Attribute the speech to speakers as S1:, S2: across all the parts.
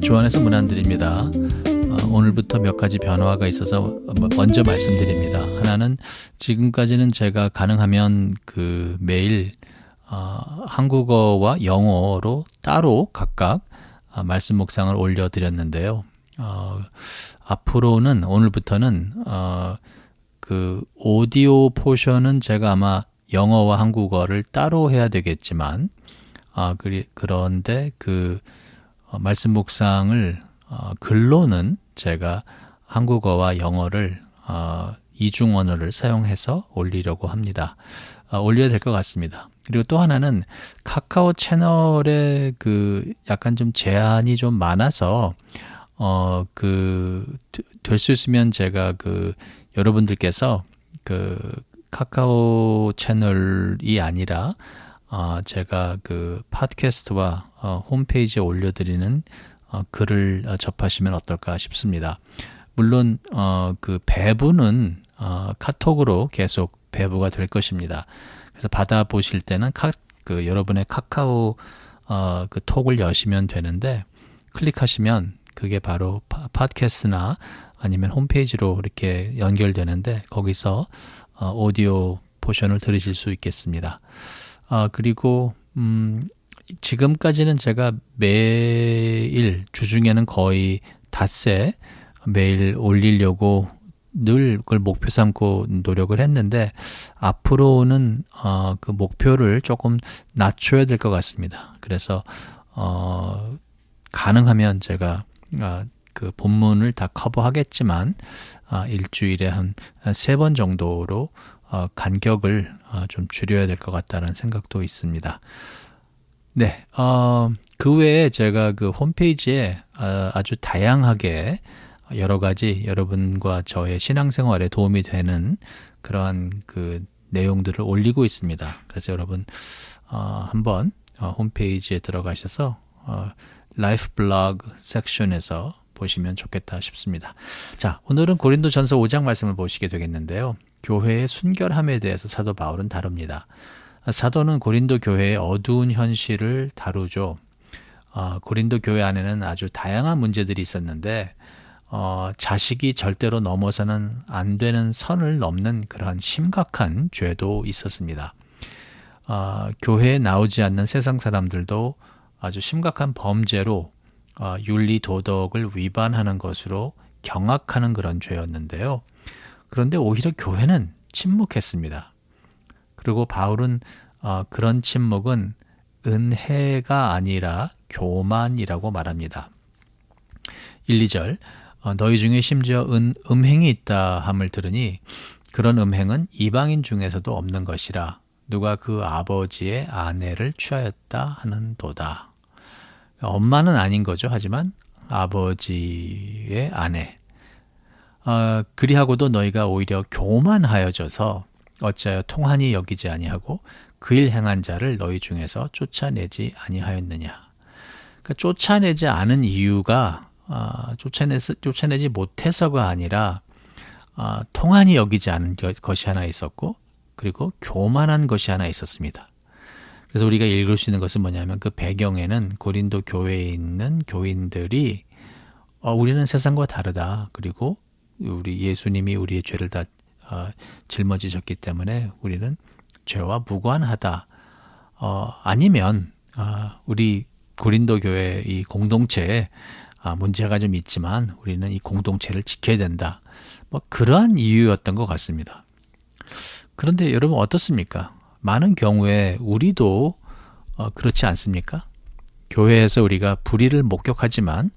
S1: 주안에서 문안드립니다. 오늘부터 몇 가지 변화가 있어서 먼저 말씀드립니다. 하나는 지금까지는 제가 가능하면 매일 한국어와 영어로 따로 각각 말씀 묵상을 올려드렸는데요. 앞으로는 오늘부터는 오디오 포션은 제가 아마 영어와 한국어를 따로 해야 되겠지만 그런데 말씀 묵상을 글로는 제가 한국어와 영어를 이중 언어를 사용해서 올리려고 합니다. 올려야 될 것 같습니다. 그리고 또 하나는 카카오 채널에 약간 좀 제한이 좀 많아서 될 수 있으면 제가 여러분들께서 카카오 채널이 아니라 제가 팟캐스트와 홈페이지에 올려드리는 글을 접하시면 어떨까 싶습니다. 물론 배부는 카톡으로 계속 배부가 될 것입니다. 그래서 받아보실 때는 여러분의 카카오 톡을 여시면 되는데 클릭하시면 그게 바로 팟캐스트나 아니면 홈페이지로 이렇게 연결되는데 거기서 오디오 포션을 들으실 수 있겠습니다. 그리고 지금까지는 제가 매일 주중에는 거의 닷새 매일 올리려고 늘 그걸 목표 삼고 노력을 했는데 앞으로는 그 목표를 조금 낮춰야 될 것 같습니다. 그래서 가능하면 제가 본문을 다 커버하겠지만 일주일에 한 3번 정도로 간격을 좀 줄여야 될 것 같다는 생각도 있습니다. 네, 그 외에 제가 홈페이지에 아주 다양하게 여러 가지 여러분과 저의 신앙생활에 도움이 되는 그러한 내용들을 올리고 있습니다. 그래서 여러분 한번 홈페이지에 들어가셔서 라이프 블로그 섹션에서 보시면 좋겠다 싶습니다. 자, 오늘은 고린도전서 5장 말씀을 보시게 되겠는데요. 교회의 순결함에 대해서 사도 바울은 다룹니다. 사도는 고린도 교회의 어두운 현실을 다루죠. 고린도 교회 안에는 아주 다양한 문제들이 있었는데 자식이 절대로 넘어서는 안 되는 선을 넘는 그러한 심각한 죄도 있었습니다. 교회에 나오지 않는 세상 사람들도 아주 심각한 범죄로 윤리 도덕을 위반하는 것으로 경악하는 그런 죄였는데요. 그런데 오히려 교회는 침묵했습니다. 그리고 바울은 그런 침묵은 은혜가 아니라 교만이라고 말합니다. 1, 2절 너희 중에 심지어 음행이 있다 함을 들으니 그런 음행은 이방인 중에서도 없는 것이라 누가 그 아버지의 아내를 취하였다 하는도다. 엄마는 아닌 거죠. 하지만 아버지의 아내. 그리하고도 너희가 오히려 교만하여져서 어찌하여 통한이 여기지 아니하고 그 일 행한 자를 너희 중에서 쫓아내지 아니하였느냐. 그러니까 쫓아내지 않은 이유가 쫓아내지 못해서가 아니라 통한이 여기지 않은 것이 하나 있었고 그리고 교만한 것이 하나 있었습니다. 그래서 우리가 읽을 수 있는 것은 뭐냐면 그 배경에는 고린도 교회에 있는 교인들이 우리는 세상과 다르다. 그리고 우리 예수님이 우리의 죄를 다 짊어지셨기 때문에 우리는 죄와 무관하다. 아니면 우리 고린도 교회 이 공동체에 문제가 좀 있지만 우리는 이 공동체를 지켜야 된다. 그러한 이유였던 것 같습니다. 그런데 여러분 어떻습니까? 많은 경우에 우리도 그렇지 않습니까? 교회에서 우리가 불의를 목격하지만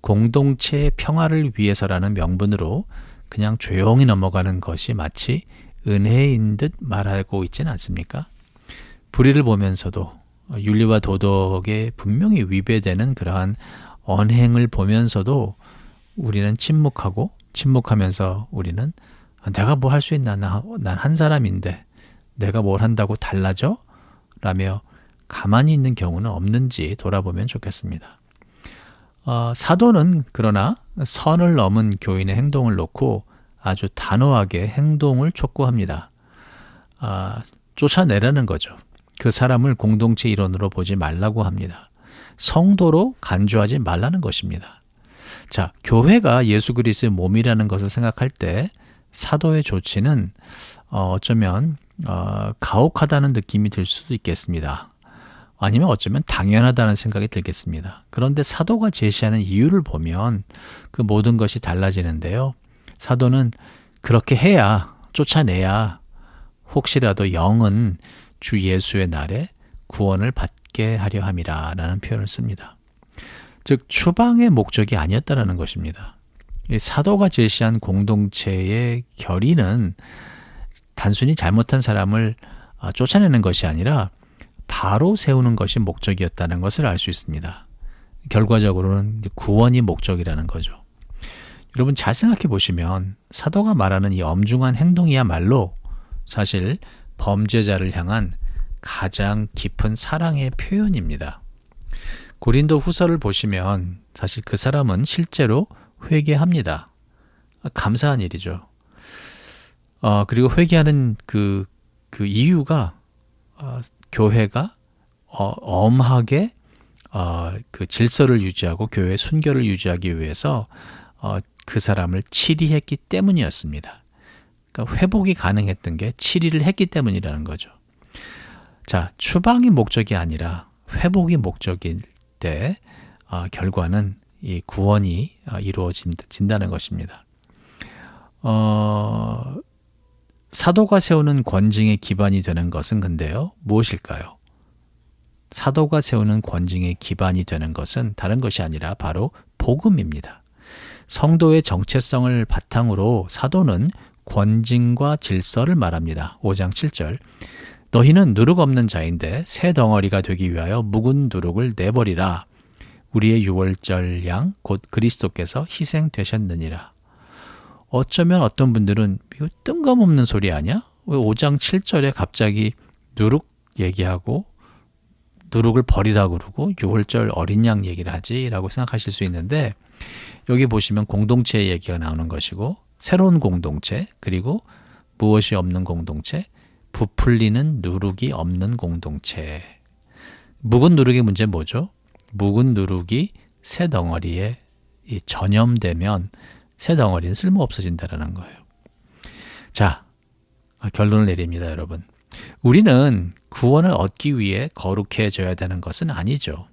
S1: 공동체의 평화를 위해서라는 명분으로 그냥 조용히 넘어가는 것이 마치 은혜인 듯 말하고 있지는 않습니까? 불의를 보면서도 윤리와 도덕에 분명히 위배되는 그러한 언행을 보면서도 우리는 침묵하면서 우리는 내가 뭐 할 수 있나? 난 한 사람인데 내가 뭘 한다고 달라져? 라며 가만히 있는 경우는 없는지 돌아보면 좋겠습니다. 사도는 그러나 선을 넘은 교인의 행동을 놓고 아주 단호하게 행동을 촉구합니다. 쫓아내라는 거죠. 그 사람을 공동체 일원으로 보지 말라고 합니다. 성도로 간주하지 말라는 것입니다. 자, 교회가 예수 그리스도의 몸이라는 것을 생각할 때 사도의 조치는 어쩌면 가혹하다는 느낌이 들 수도 있겠습니다. 아니면 어쩌면 당연하다는 생각이 들겠습니다. 그런데 사도가 제시하는 이유를 보면 그 모든 것이 달라지는데요. 사도는 그렇게 해야, 쫓아내야 혹시라도 영은 주 예수의 날에 구원을 받게 하려 함이라 라는 표현을 씁니다. 즉 추방의 목적이 아니었다는 것입니다. 이 사도가 제시한 공동체의 결의는 단순히 잘못한 사람을 쫓아내는 것이 아니라 바로 세우는 것이 목적이었다는 것을 알 수 있습니다. 결과적으로는 구원이 목적이라는 거죠. 여러분 잘 생각해 보시면 사도가 말하는 이 엄중한 행동이야말로 사실 범죄자를 향한 가장 깊은 사랑의 표현입니다. 고린도 후서를 보시면 사실 그 사람은 실제로 회개합니다. 감사한 일이죠. 그리고 회개하는 그 이유가 교회가 엄하게 그 질서를 유지하고 교회의 순결을 유지하기 위해서 그 사람을 치리했기 때문이었습니다. 그러니까 회복이 가능했던 게 치리를 했기 때문이라는 거죠. 자, 추방이 목적이 아니라 회복이 목적일 때 결과는 이 구원이 이루어진다는 것입니다. 사도가 세우는 권징의 기반이 되는 것은 근데요, 무엇일까요? 사도가 세우는 권징의 기반이 되는 것은 다른 것이 아니라 바로 복음입니다. 성도의 정체성을 바탕으로 사도는 권징과 질서를 말합니다. 5장 7절. 너희는 누룩 없는 자인데 새 덩어리가 되기 위하여 묵은 누룩을 내버리라. 우리의 유월절 양 곧 그리스도께서 희생되셨느니라. 어쩌면 어떤 분들은 이거 뜬금없는 소리 아니야? 왜 5장 7절에 갑자기 누룩 얘기하고 누룩을 버리라고 그러고 유월절 어린 양 얘기를 하지? 라고 생각하실 수 있는데 여기 보시면 공동체의 얘기가 나오는 것이고 새로운 공동체 그리고 무엇이 없는 공동체 부풀리는 누룩이 없는 공동체. 묵은 누룩의 문제는 뭐죠? 묵은 누룩이 새 덩어리에 전염되면 새 덩어리는 쓸모 없어진다는 거예요. 자, 결론을 내립니다, 여러분. 우리는 구원을 얻기 위해 거룩해져야 되는 것은 아니죠.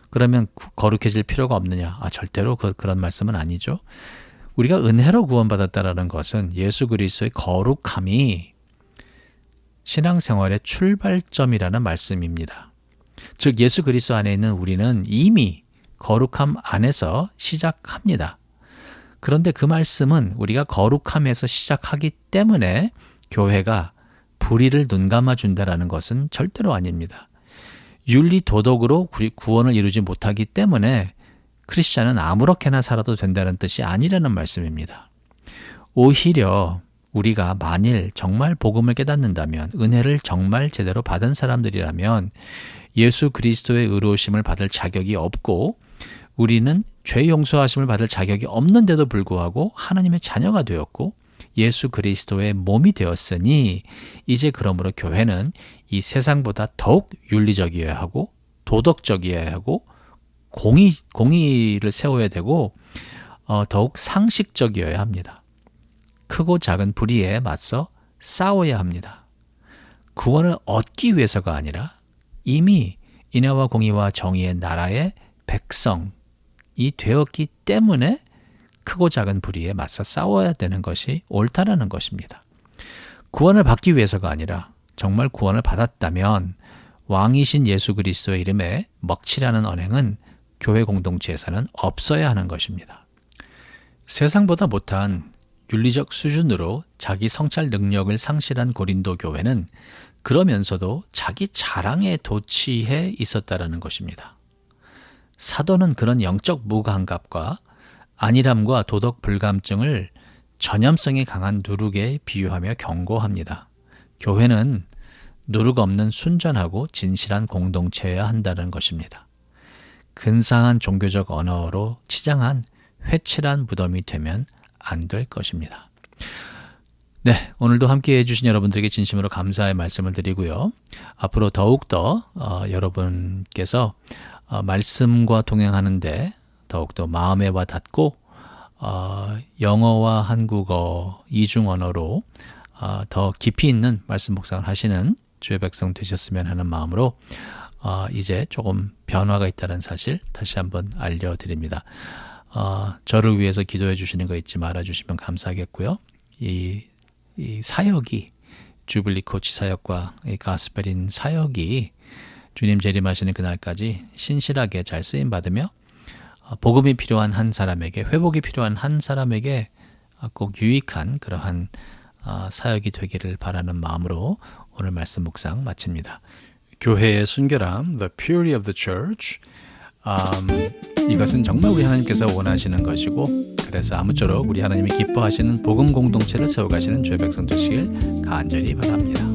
S1: 그러면 거룩해질 필요가 없느냐? 절대로 그런 말씀은 아니죠. 우리가 은혜로 구원받았다는 것은 예수 그리스도의 거룩함이 신앙생활의 출발점이라는 말씀입니다. 즉 예수 그리스도 안에 있는 우리는 이미 거룩함 안에서 시작합니다. 그런데 그 말씀은 우리가 거룩함에서 시작하기 때문에 교회가 불의를 눈감아 준다는 것은 절대로 아닙니다. 윤리 도덕으로 구원을 이루지 못하기 때문에 크리스찬은 아무렇게나 살아도 된다는 뜻이 아니라는 말씀입니다. 오히려 우리가 만일 정말 복음을 깨닫는다면, 은혜를 정말 제대로 받은 사람들이라면 예수 그리스도의 의로우심을 받을 자격이 없고 우리는 죄 용서하심을 받을 자격이 없는데도 불구하고 하나님의 자녀가 되었고 예수 그리스도의 몸이 되었으니 이제 그러므로 교회는 이 세상보다 더욱 윤리적이어야 하고 도덕적이어야 하고 공의를 세워야 되고 더욱 상식적이어야 합니다. 크고 작은 불의에 맞서 싸워야 합니다. 구원을 얻기 위해서가 아니라 이미 인애와 공의와 정의의 나라의 백성이 되었기 때문에 크고 작은 불의에 맞서 싸워야 되는 것이 옳다라는 것입니다. 구원을 받기 위해서가 아니라 정말 구원을 받았다면 왕이신 예수 그리스도의 이름에 먹칠하는 언행은 교회 공동체에서는 없어야 하는 것입니다. 세상보다 못한 윤리적 수준으로 자기 성찰 능력을 상실한 고린도 교회는 그러면서도 자기 자랑에 도취해 있었다라는 것입니다. 사도는 그런 영적 무감각과 안일함과 도덕 불감증을 전염성이 강한 누룩에 비유하며 경고합니다. 교회는 누룩 없는 순전하고 진실한 공동체여야 한다는 것입니다. 근사한 종교적 언어로 치장한 회칠한 무덤이 되면 안 될 것입니다. 네, 오늘도 함께해 주신 여러분들에게 진심으로 감사의 말씀을 드리고요. 앞으로 더욱더 여러분께서 말씀과 동행하는데 더욱더 마음에 와 닿고 영어와 한국어 이중 언어로 더 깊이 있는 말씀 묵상을 하시는 주의 백성 되셨으면 하는 마음으로 이제 조금 변화가 있다는 사실 다시 한번 알려드립니다. 저를 위해서 기도해 주시는 거 잊지 말아주시면 감사하겠고요. 이 사역이 주빌리 코치 사역과 이 가스펠인 사역이 주님 재림하시는 그날까지 신실하게 잘 쓰임 받으며 복음이 필요한 한 사람에게, 회복이 필요한 한 사람에게 꼭 유익한 그러한 사역이 되기를 바라는 마음으로 오늘 말씀 묵상 마칩니다. 교회의 순결함, the purity of the church. 이것은 정말 우리 하나님께서 원하시는 것이고, 그래서 아무쪼록 우리 하나님이 기뻐하시는 복음 공동체를 세워가시는 주의 백성 되시길 간절히 바랍니다.